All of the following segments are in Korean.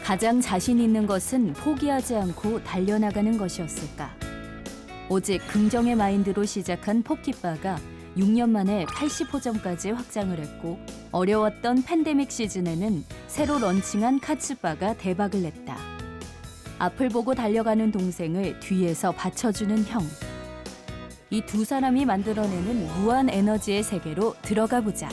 가장 자신 있는 것은 포기하지 않고 달려나가는 것이었을까. 오직 긍정의 마인드로 시작한 포키바가 6년 만에 80호점까지 확장을 했고 어려웠던 팬데믹 시즌에는 새로 런칭한 카츠바가 대박을 냈다. 앞을 보고 달려가는 동생을 뒤에서 받쳐주는 형. 이 두 사람이 만들어내는 무한 에너지의 세계로 들어가 보자.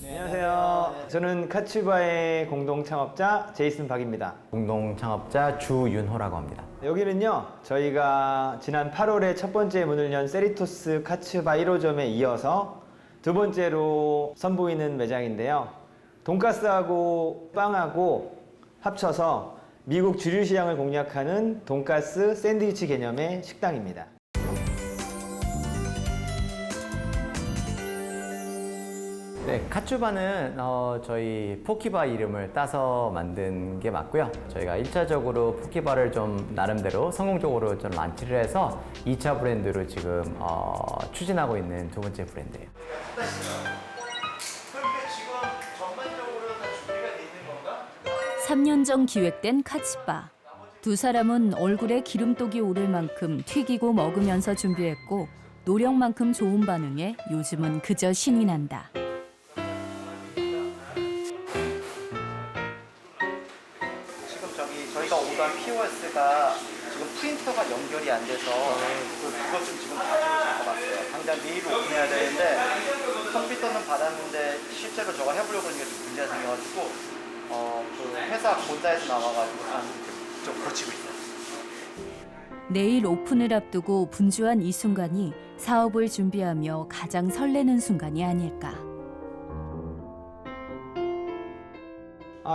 안녕하세요. 저는 카츠바의 공동 창업자 제이슨 박입니다. 공동 창업자 주윤호라고 합니다. 여기는요, 저희가 지난 8월에 첫 번째 문을 연 세리토스 카츠바 1호점에 이어서 두 번째로 선보이는 매장인데요. 돈가스하고 빵하고 합쳐서 미국 주류 시장을 공략하는 돈가스 샌드위치 개념의 식당입니다. 네, 카츠바는 저희 포키바 이름을 따서 만든 게 맞고요. 저희가 1차적으로 포키바를 좀 나름대로 성공적으로 좀 란치를 해서 2차 브랜드로 지금 추진하고 있는 두 번째 브랜드예요. 그런데 지금 전반적으로 다 준비가 돼 있는 건가? 3년 전 기획된 카츠바. 두 사람은 얼굴에 기름독이 오를 만큼 튀기고 먹으면서 준비했고 노력만큼 좋은 반응에 요즘은 그저 신이 난다. 지금 저희가 오던 POS가 지금 프린터가 연결이 안 돼서 그것 좀 지금 가지고 잡아봤어요. 당장 내일 오픈해야 되는데 컴퓨터는 받았는데 실제로 저거 해보려고 하는 게 좀 문제가 생겨가지고 그 회사 본사에서 나와가지고 사람들이 좀 고치고 있어요. 내일 오픈을 앞두고 분주한 이 순간이 사업을 준비하며 가장 설레는 순간이 아닐까.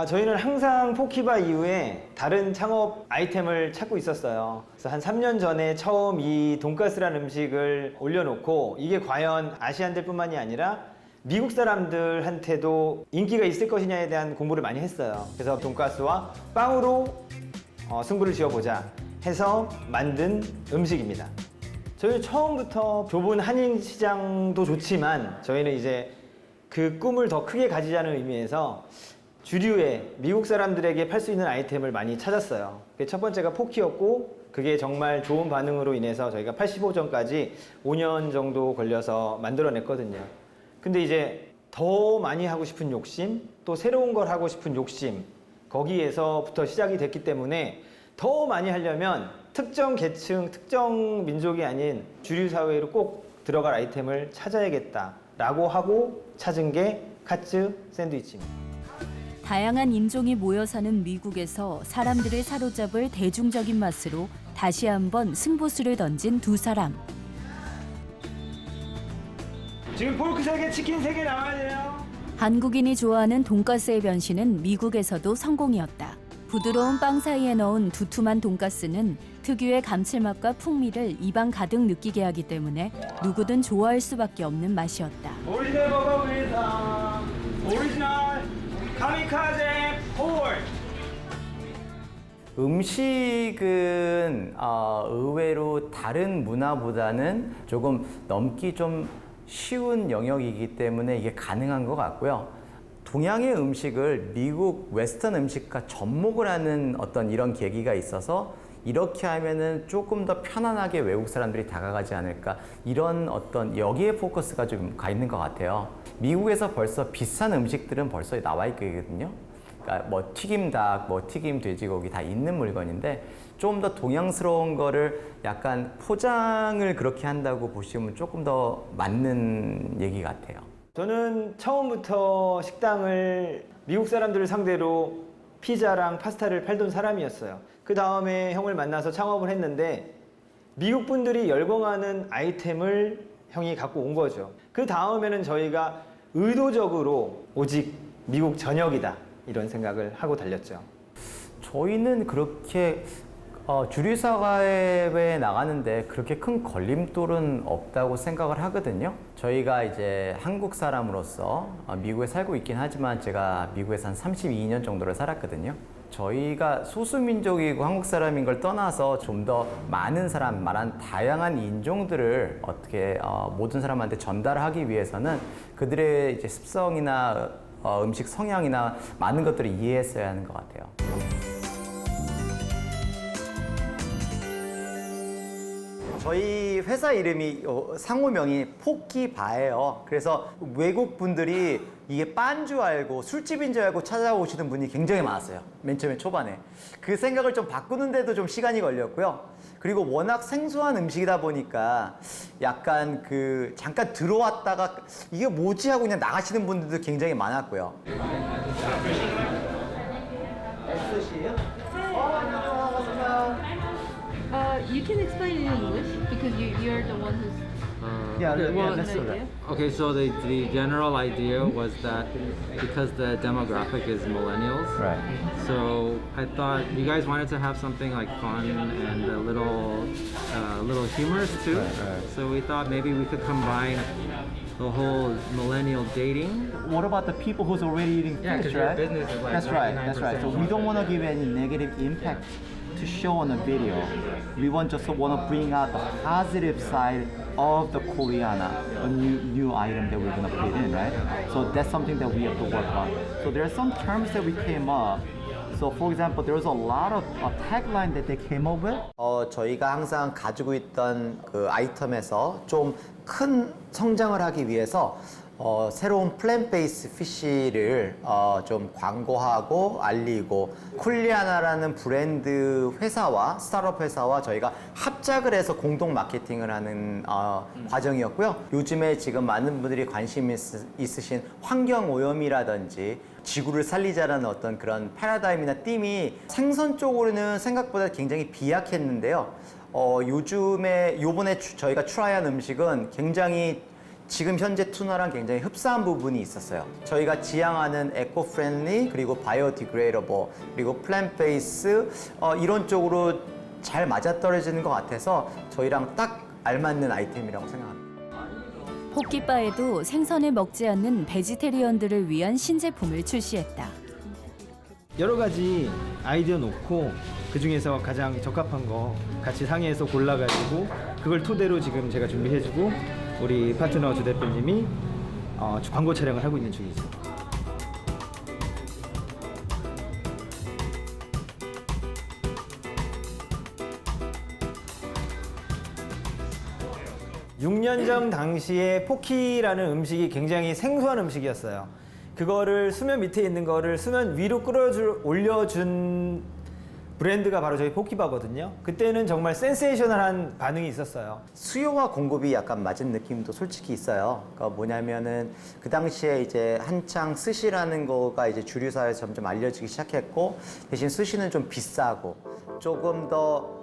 저희는 항상 포키바 이후에 다른 창업 아이템을 찾고 있었어요. 그래서 한 3년 전에 처음 이 돈가스라는 음식을 올려놓고 이게 과연 아시안들뿐만이 아니라 미국 사람들한테도 인기가 있을 것이냐에 대한 공부를 많이 했어요. 그래서 돈가스와 빵으로 승부를 지어보자 해서 만든 음식입니다. 저희는 처음부터 좁은 한인 시장도 좋지만 저희는 이제 그 꿈을 더 크게 가지자는 의미에서 주류의 미국 사람들에게 팔 수 있는 아이템을 많이 찾았어요. 첫 번째가 포키였고 그게 정말 좋은 반응으로 인해서 저희가 85점까지 5년 정도 걸려서 만들어냈거든요. 근데 이제 더 많이 하고 싶은 욕심, 또 새로운 걸 하고 싶은 욕심, 거기에서부터 시작이 됐기 때문에 더 많이 하려면 특정 계층, 특정 민족이 아닌 주류 사회로 꼭 들어갈 아이템을 찾아야겠다라고 하고 찾은 게 카츠 샌드위치입니다. 다양한 인종이 모여 사는 미국에서 사람들을 사로잡을 대중적인 맛으로 다시 한번 승부수를 던진 두 사람. 지금 포크 3개, 치킨 3개 나와야 돼요. 한국인이 좋아하는 돈가스의 변신은 미국에서도 성공이었다. 부드러운 빵 사이에 넣은 두툼한 돈가스는 특유의 감칠맛과 풍미를 입안 가득 느끼게 하기 때문에 누구든 좋아할 수밖에 없는 맛이었다. 오리지널 버거입니다. 오리지널 카미카제 홀. 음식은 의외로 다른 문화보다는 조금 넘기 좀 쉬운 영역이기 때문에 이게 가능한 것 같고요. 동양의 음식을 미국 웨스턴 음식과 접목을 하는 어떤 이런 계기가 있어서 이렇게 하면은 조금 더 편안하게 외국 사람들이 다가가지 않을까, 이런 어떤 여기에 포커스가 좀 가 있는 것 같아요. 미국에서 벌써 비싼 음식들은 벌써 나와 있거든요. 그러니까 뭐 튀김 닭, 뭐 튀김 돼지고기 다 있는 물건인데 좀 더 동양스러운 거를 약간 포장을 그렇게 한다고 보시면 조금 더 맞는 얘기 같아요. 저는 처음부터 식당을 미국 사람들을 상대로 피자랑 파스타를 팔던 사람이었어요. 그 다음에 형을 만나서 창업을 했는데 미국 분들이 열광하는 아이템을 형이 갖고 온 거죠. 그 다음에는 저희가 의도적으로 오직 미국 전역이다 이런 생각을 하고 달렸죠. 저희는 그렇게 주류 사회에 나가는데 그렇게 큰 걸림돌은 없다고 생각을 하거든요. 저희가 이제 한국 사람으로서 미국에 살고 있긴 하지만 제가 미국에서 한 32년 정도를 살았거든요. 저희가 소수민족이고 한국 사람인 걸 떠나서 좀 더 많은 사람, 말한 다양한 인종들을 어떻게 모든 사람한테 전달하기 위해서는 그들의 이제 습성이나 음식 성향이나 많은 것들을 이해했어야 하는 것 같아요. 저희 회사 이름이 상호명이 포키바예요. 그래서 외국 분들이 이게 빤 줄 알고 술집인 줄 알고 찾아오시는 분이 굉장히 많았어요. 맨 처음에 초반에. 그 생각을 좀 바꾸는데도 좀 시간이 걸렸고요. 그리고 워낙 생소한 음식이다 보니까 약간 그 잠깐 들어왔다가 이게 뭐지 하고 그냥 나가시는 분들도 굉장히 많았고요. You can explain in English because you're the one who's. Yeah, okay, yeah, well, let's do that. Okay, so the general idea was that because the demographic is millennials, Right. so I thought you guys wanted to have something like fun and a little humorous too. Right. So we thought maybe we could combine the whole millennial dating. What about the people who's already eating Yeah, 'cause fish, your right? business is like that's right. 99% So we don't want to give any negative impact to show on a video. We just want to bring out the positive side of the Koreana, a new item that we're gonna put in, right? So that's something that we have to work on. So there are some terms that we came up. So for example, there was a lot of tagline that they came up with. 저희가 항상 가지고 있던 그 아이템에서 좀 큰 성장을 하기 위해서 새로운 플랜 베이스 피쉬를 좀 광고하고 알리고 쿨리아나라는 브랜드 회사와 스타트업 회사와 저희가 합작을 해서 공동 마케팅을 하는 과정이었고요. 요즘에 지금 많은 분들이 관심 있으신 환경 오염이라든지 지구를 살리자라는 어떤 그런 패러다임이나 띠이 생선 쪽으로는 생각보다 굉장히 비약했는데요. 요번에 저희가 트라이한 음식은 굉장히 지금 현재 투나랑 굉장히 흡사한 부분이 있었어요. 저희가 지향하는 에코 프렌들리 그리고 바이오디그레이더블 그리고 플랜 베이스 이런 쪽으로 잘 맞아떨어지는 것 같아서 저희랑 딱 알맞는 아이템이라고 생각합니다. 포키바에도 생선을 먹지 않는 베지테리언들을 위한 신제품을 출시했다. 여러 가지 아이디어 놓고 그 중에서 가장 적합한 거 같이 상의해서 골라가지고 그걸 토대로 지금 제가 준비해주고 우리 파트너 주 대표님이 광고 촬영을 하고 있는 중이죠. (6년) 전 당시에 포키라는 음식이 굉장히 생소한 음식이었어요. 그거를 수면 밑에 있는 거를 수면 위로 올려준 브랜드가 바로 저희 포키바거든요. 그때는 정말 센세이셔널한 반응이 있었어요. 수요와 공급이 약간 맞은 느낌도 솔직히 있어요. 그러니까 뭐냐면은 그 당시에 이제 한창 스시라는 거가 이제 주류사회에서 점점 알려지기 시작했고 대신 스시는 좀 비싸고 조금 더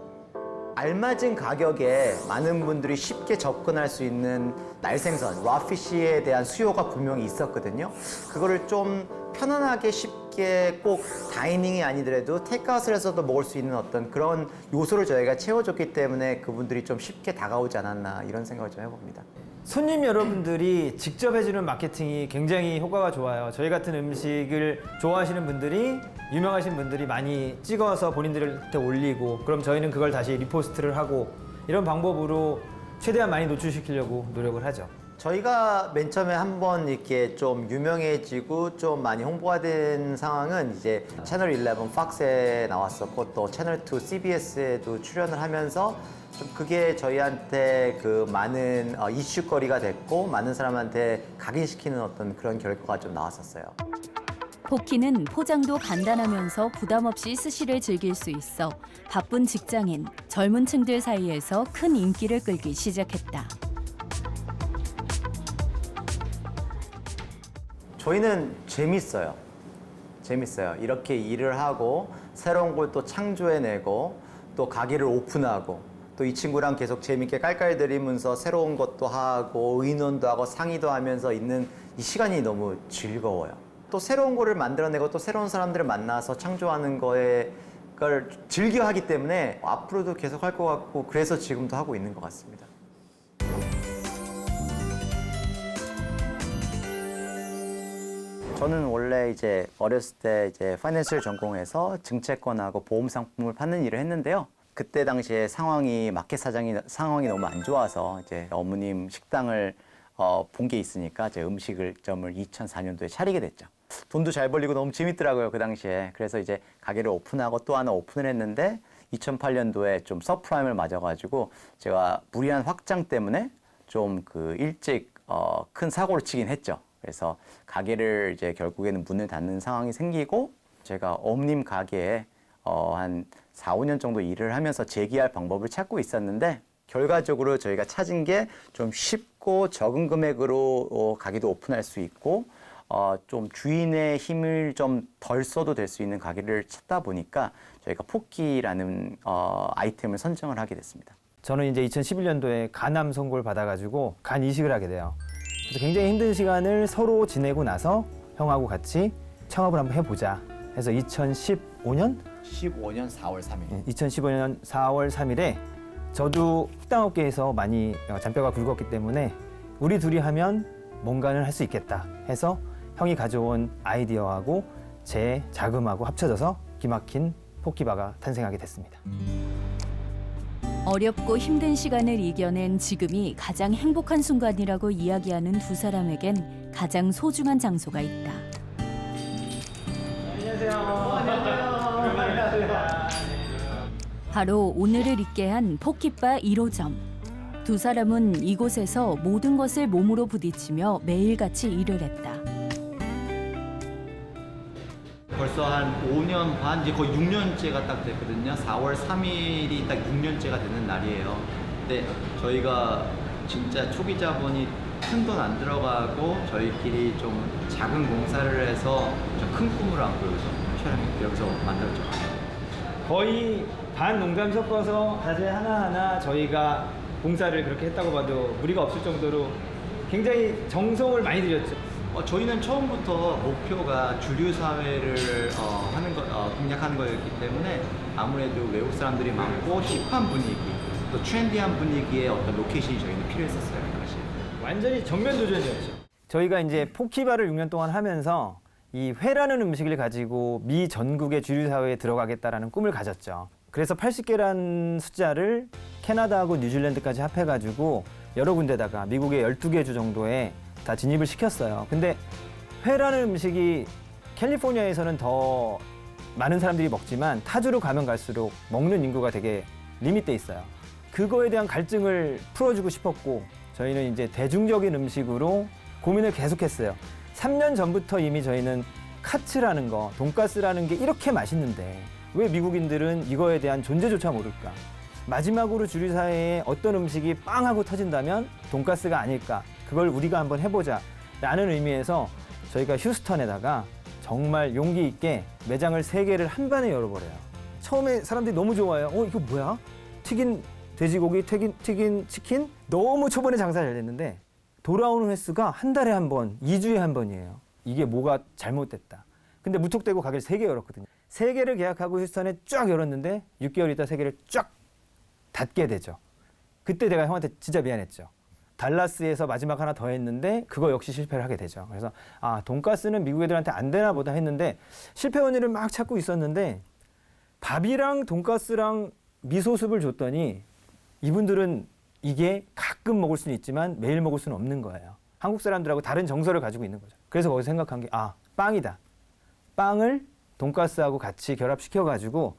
알맞은 가격에 많은 분들이 쉽게 접근할 수 있는 날생선, 라피쉬에 대한 수요가 분명히 있었거든요. 그거를 좀 편안하게 쉽게 꼭 다이닝이 아니더라도 테이크아웃을 해서도 먹을 수 있는 어떤 그런 요소를 저희가 채워줬기 때문에 그분들이 좀 쉽게 다가오지 않았나 이런 생각을 좀 해봅니다. 손님 여러분들이 직접 해주는 마케팅이 굉장히 효과가 좋아요. 저희 같은 음식을 좋아하시는 분들이 유명하신 분들이 많이 찍어서 본인들한테 올리고 그럼 저희는 그걸 다시 리포스트를 하고 이런 방법으로 최대한 많이 노출시키려고 노력을 하죠. 저희가 맨 처음에 한번 이렇게 좀 유명해지고 좀 많이 홍보가 된 상황은 이제 채널 11 팍스에 나왔었고 또 채널 2 CBS에도 출연을 하면서 좀 그게 저희한테 그 많은 이슈거리가 됐고 많은 사람한테 각인시키는 어떤 그런 결과가 좀 나왔었어요. 포키는 포장도 간단하면서 부담 없이 스시를 즐길 수 있어 바쁜 직장인, 젊은 층들 사이에서 큰 인기를 끌기 시작했다. 저희는 재밌어요. 이렇게 일을 하고 새로운 걸 또 창조해내고 또 가게를 오픈하고 또 이 친구랑 계속 재밌게 깔깔대리면서 새로운 것도 하고 의논도 하고 상의도 하면서 있는 이 시간이 너무 즐거워요. 또 새로운 거를 만들어내고 또 새로운 사람들을 만나서 창조하는 걸 즐겨 하기 때문에 앞으로도 계속 할 것 같고 그래서 지금도 하고 있는 것 같습니다. 저는 원래 이제 어렸을 때 이제 파이낸셜 전공해서 증채권하고 보험 상품을 파는 일을 했는데요. 그때 당시에 마켓 상황이 너무 안 좋아서 이제 어머님 식당을 본 게 있으니까 제 음식점을 2004년도에 차리게 됐죠. 돈도 잘 벌리고 너무 재밌더라고요, 그 당시에. 그래서 이제 가게를 오픈하고 또 하나 오픈을 했는데 2008년도에 좀 서프라임을 맞아가지고 제가 무리한 확장 때문에 좀 그 일찍 큰 사고를 치긴 했죠. 그래서 가게를 이제 결국에는 문을 닫는 상황이 생기고 제가 어머님 가게에 한 4, 5년 정도 일을 하면서 재기할 방법을 찾고 있었는데 결과적으로 저희가 찾은 게 좀 쉽고 적은 금액으로 가게도 오픈할 수 있고 좀 주인의 힘을 좀 덜 써도 될 수 있는 가게를 찾다 보니까 저희가 포키라는 아이템을 선정을 하게 됐습니다. 저는 이제 2011년도에 간암 선고를 받아가지고 간 이식을 하게 돼요. 그래서 굉장히 힘든 시간을 서로 지내고 나서 형하고 같이 창업을 한번 해보자 해서 2015년 4월 3일. 2015년 4월 3일에 저도 식당업계에서 많이 잔뼈가 굵었기 때문에 우리 둘이 하면 뭔가는 할 수 있겠다 해서 형이 가져온 아이디어하고 제 자금하고 합쳐져서 기막힌 포키바가 탄생하게 됐습니다. 어렵고 힘든 시간을 이겨낸 지금이 가장 행복한 순간이라고 이야기하는 두 사람에겐 가장 소중한 장소가 있다. 바로 오늘을 있게 한 포키바 1호점. 두 사람은 이곳에서 모든 것을 몸으로 부딪히며 매일같이 일을 했다. 벌써 한 5년 반, 이제 거의 6년째가 딱 됐거든요. 4월 3일이 딱 6년째가 되는 날이에요. 근데 저희가 진짜 초기 자본이 큰 돈 안 들어가고 저희끼리 좀 작은 공사를 해서 좀 큰 꿈을 안고 여기서 만들었죠. 거의 반 농담 섞어서 자재 하나하나 저희가 공사를 그렇게 했다고 봐도 무리가 없을 정도로 굉장히 정성을 많이 들였죠. 저희는 처음부터 목표가 주류 사회를 공략하는 거였기 때문에 아무래도 외국 사람들이 많고 힙한 분위기, 또 트렌디한 분위기의 어떤 로케이션이 저희는 필요했었어요, 당시. 완전히 정면 도전이었죠. 저희가 이제 포키바를 6년 동안 하면서 이 회라는 음식을 가지고 미 전국의 주류 사회에 들어가겠다라는 꿈을 가졌죠. 그래서 80개라는 숫자를 캐나다하고 뉴질랜드까지 합해가지고 여러 군데다가 미국의 12개 주 정도에 다 진입을 시켰어요. 근데 회라는 음식이 캘리포니아에서는 더 많은 사람들이 먹지만 타주로 가면 갈수록 먹는 인구가 되게 리밋돼 있어요. 그거에 대한 갈증을 풀어주고 싶었고 저희는 이제 대중적인 음식으로 고민을 계속했어요. 3년 전부터 이미 저희는 카츠라는 거, 돈가스라는 게 이렇게 맛있는데 왜 미국인들은 이거에 대한 존재조차 모를까? 마지막으로 주류 사회에 어떤 음식이 빵 하고 터진다면 돈가스가 아닐까? 그걸 우리가 한번 해보자 라는 의미에서 저희가 휴스턴에다가 정말 용기 있게 매장을 3개를 한 번에 열어버려요. 처음에 사람들이 너무 좋아해요. 이거 뭐야? 튀긴 돼지고기, 튀긴 치킨? 너무 초반에 장사 잘 됐는데 돌아오는 횟수가 한 달에 한 번, 2주에 한 번이에요. 이게 뭐가 잘못됐다. 근데 무턱대고 가게를 3개 열었거든요. 3개를 계약하고 휴스턴에 쫙 열었는데 6개월 있다 3개를 쫙 닫게 되죠. 그때 내가 형한테 진짜 미안했죠. 달라스에서 마지막 하나 더 했는데 그거 역시 실패를 하게 되죠. 그래서 돈가스는 미국 애들한테 안 되나 보다 했는데 실패 원인을 막 찾고 있었는데 밥이랑 돈가스랑 미소숲을 줬더니 이분들은 이게 가끔 먹을 수는 있지만 매일 먹을 수는 없는 거예요. 한국 사람들하고 다른 정서를 가지고 있는 거죠. 그래서 거기서 생각한 게 빵이다. 빵을 돈가스하고 같이 결합시켜가지고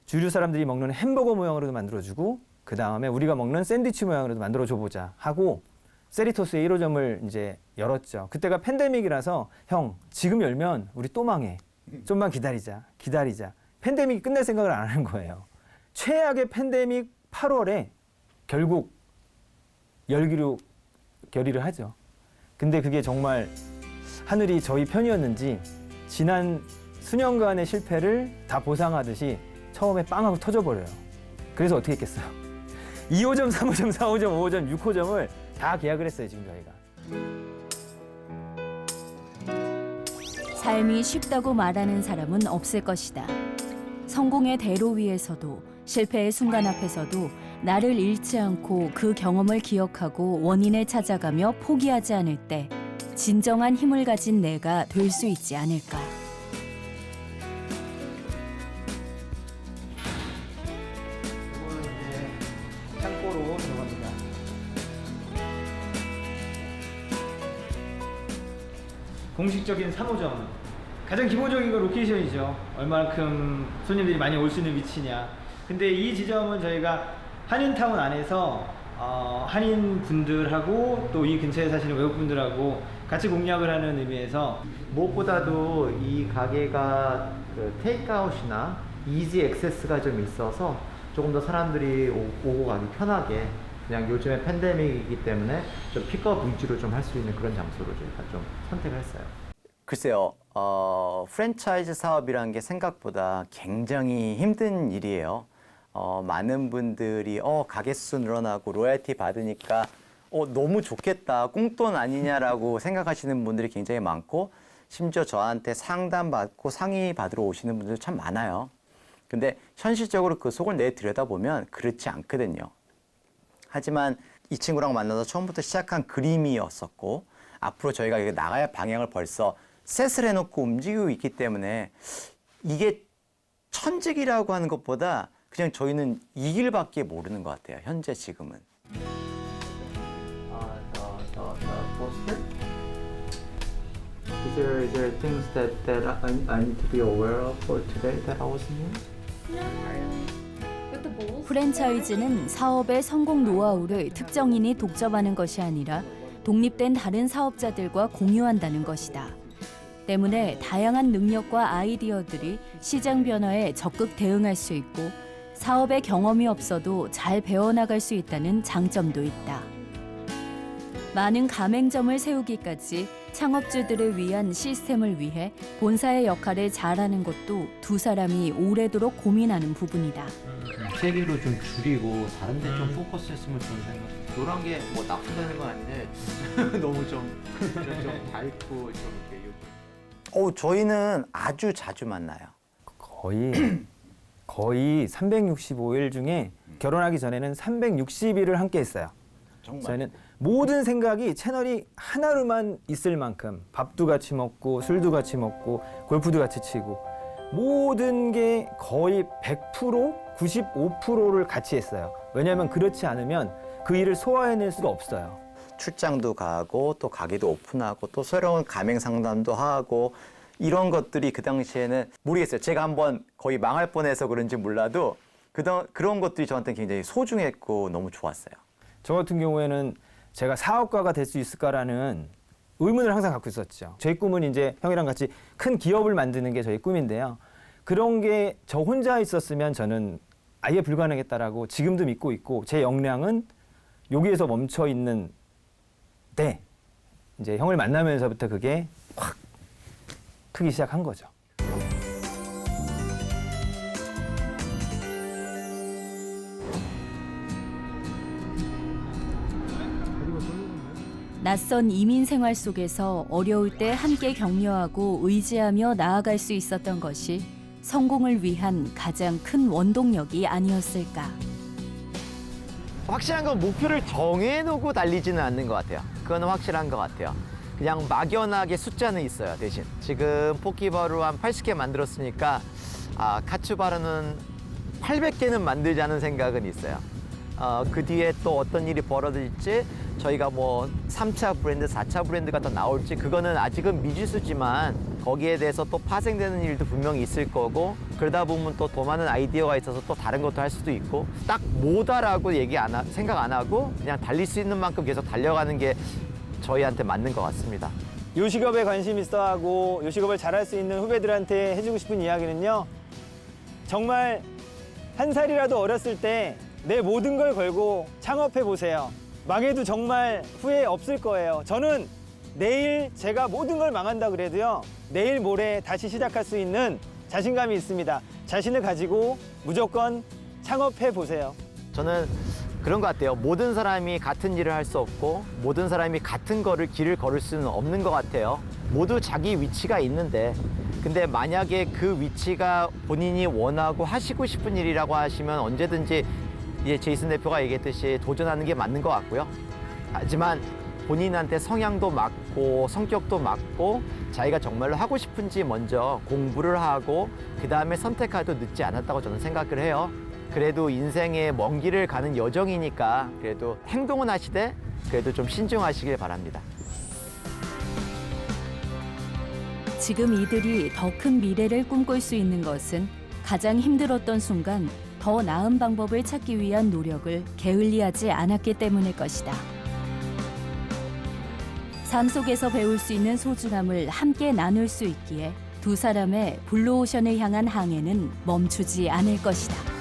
주류 사람들이 먹는 햄버거 모양으로도 만들어주고 그 다음에 우리가 먹는 샌드위치 모양으로도 만들어줘보자 하고 세리토스의 1호점을 이제 열었죠. 그때가 팬데믹이라서 형 지금 열면 우리 또 망해. 좀만 기다리자. 팬데믹이 끝날 생각을 안 하는 거예요. 최악의 팬데믹 8월에 결국 열기로 결의를 하죠. 근데 그게 정말 하늘이 저희 편이었는지 지난 수년간의 실패를 다 보상하듯이 처음에 빵하고 터져버려요. 그래서 어떻게 했겠어요? 2호점, 3호점, 4호점, 5호점, 6호점을 다 계약을 했어요, 지금 저희가. 삶이 쉽다고 말하는 사람은 없을 것이다. 성공의 대로 위에서도 실패의 순간 앞에서도 나를 잃지 않고 그 경험을 기억하고 원인을 찾아가며 포기하지 않을 때 진정한 힘을 가진 내가 될 수 있지 않을까. 이거는 이제 창고로 들어갑니다. 공식적인 3호점. 가장 기본적인 건 로케이션이죠. 얼마만큼 손님들이 많이 올 수 있는 위치냐. 근데 이 지점은 저희가 한인타운 안에서 한인 분들하고 또 이 근처에 사시는 외국 분들하고 같이 공략을 하는 의미에서 무엇보다도 이 가게가 그 테이크아웃이나 이지 액세스가 좀 있어서 조금 더 사람들이 오고 가기 편하게 그냥 요즘에 팬데믹이기 때문에 좀 픽업 위주로 좀 할 수 있는 그런 장소로 저희가 좀 선택을 했어요. 글쎄요, 프랜차이즈 사업이라는 게 생각보다 굉장히 힘든 일이에요. 많은 분들이 가게 수 늘어나고 로얄티 받으니까 너무 좋겠다, 꽁돈 아니냐라고 생각하시는 분들이 굉장히 많고, 심지어 저한테 상담받고 상의 받으러 오시는 분들 참 많아요. 근데 현실적으로 그 속을 들여다보면 그렇지 않거든요. 하지만 이 친구랑 만나서 처음부터 시작한 그림이었었고, 앞으로 저희가 여기 나갈 방향을 벌써 셋을 해놓고 움직이고 있기 때문에 이게 천직이라고 하는 것보다 그냥 저희는 이 길밖에 모르는 것 같아요. 현재 지금은. poster? Is there things that I need to be aware of for today that I wasn't here? With the bowls. 프랜차이즈는 사업의 성공 노하우를 특정인이 독점하는 것이 아니라 독립된 다른 사업자들과 공유한다는 것이다. 때문에 다양한 능력과 아이디어들이 시장 변화에 적극 대응할 수 있고 사업의 경험이 없어도 잘 배워나갈 수 있다는 장점도 있다. 많은 가맹점을 세우기까지 창업주들을 위한 시스템을 위해 본사의 역할을 잘하는 것도 두 사람이 오래도록 고민하는 부분이다. 세계로 좀 줄이고 다른 데 좀 포커스했으면 좋은 생각. 이런 게 뭐 나쁘다는 건 아닌데 너무 좀 밝고 좀 이렇게 저희는 아주 자주 만나요. 거의 365일 중에 결혼하기 전에는 360일을 함께 했어요. 정말. 저희는 모든 생각이 채널이 하나로만 있을 만큼 밥도 같이 먹고 술도 같이 먹고 골프도 같이 치고 모든 게 거의 100%, 95%를 같이 했어요. 왜냐하면 그렇지 않으면 그 일을 소화해낼 수가 없어요. 출장도 가고 또 가게도 오픈하고 또 새로운 가맹 상담도 하고 이런 것들이 그 당시에는 모르겠어요. 제가 한번 거의 망할 뻔해서 그런지 몰라도 그런 것들이 저한테는 굉장히 소중했고 너무 좋았어요. 저 같은 경우에는 제가 사업가가 될 수 있을까라는 의문을 항상 갖고 있었죠. 저희 꿈은 이제 형이랑 같이 큰 기업을 만드는 게 저희 꿈인데요. 그런 게 저 혼자 있었으면 저는 아예 불가능했다라고 지금도 믿고 있고 제 역량은 여기에서 멈춰 있는 때 이제 형을 만나면서부터 그게 확 크기 시작한 거죠. 낯선 이민 생활 속에서 어려울 때 함께 격려하고 의지하며 나아갈 수 있었던 것이 성공을 위한 가장 큰 원동력이 아니었을까. 확실한 건 목표를 정해놓고 달리지는 않는 것 같아요. 그건 확실한 것 같아요. 그냥 막연하게 숫자는 있어요, 대신. 지금 포키바루 한 80개 만들었으니까 카츠바루는 800개는 만들자는 생각은 있어요. 그 뒤에 또 어떤 일이 벌어질지 저희가 뭐 3차 브랜드, 4차 브랜드가 더 나올지 그거는 아직은 미지수지만 거기에 대해서 또 파생되는 일도 분명히 있을 거고 그러다 보면 또 더 많은 아이디어가 있어서 또 다른 것도 할 수도 있고 딱 뭐다라고 생각 안 하고 그냥 달릴 수 있는 만큼 계속 달려가는 게 저희한테 맞는 것 같습니다. 요식업에 관심 있어 하고 요식업을 잘할 수 있는 후배들한테 해주고 싶은 이야기는요. 정말 한 살이라도 어렸을 때 내 모든 걸 걸고 창업해 보세요. 망해도 정말 후회 없을 거예요. 저는 내일 제가 모든 걸 망한다 그래도요. 내일 모레 다시 시작할 수 있는 자신감이 있습니다. 자신을 가지고 무조건 창업해 보세요. 저는 그런 것 같아요. 모든 사람이 같은 일을 할 수 없고 모든 사람이 같은 길을 걸을 수는 없는 것 같아요. 모두 자기 위치가 있는데 근데 만약에 그 위치가 본인이 원하고 하시고 싶은 일이라고 하시면 언제든지 제이슨 대표가 얘기했듯이 도전하는 게 맞는 것 같고요. 하지만 본인한테 성향도 맞고 성격도 맞고 자기가 정말로 하고 싶은지 먼저 공부를 하고 그 다음에 선택해도 늦지 않았다고 저는 생각을 해요. 그래도 인생의 먼 길을 가는 여정이니까 그래도 행동은 하시되 그래도 좀 신중하시길 바랍니다. 지금 이들이 더 큰 미래를 꿈꿀 수 있는 것은 가장 힘들었던 순간 더 나은 방법을 찾기 위한 노력을 게을리하지 않았기 때문일 것이다. 삶 속에서 배울 수 있는 소중함을 함께 나눌 수 있기에 두 사람의 블루오션을 향한 항해는 멈추지 않을 것이다.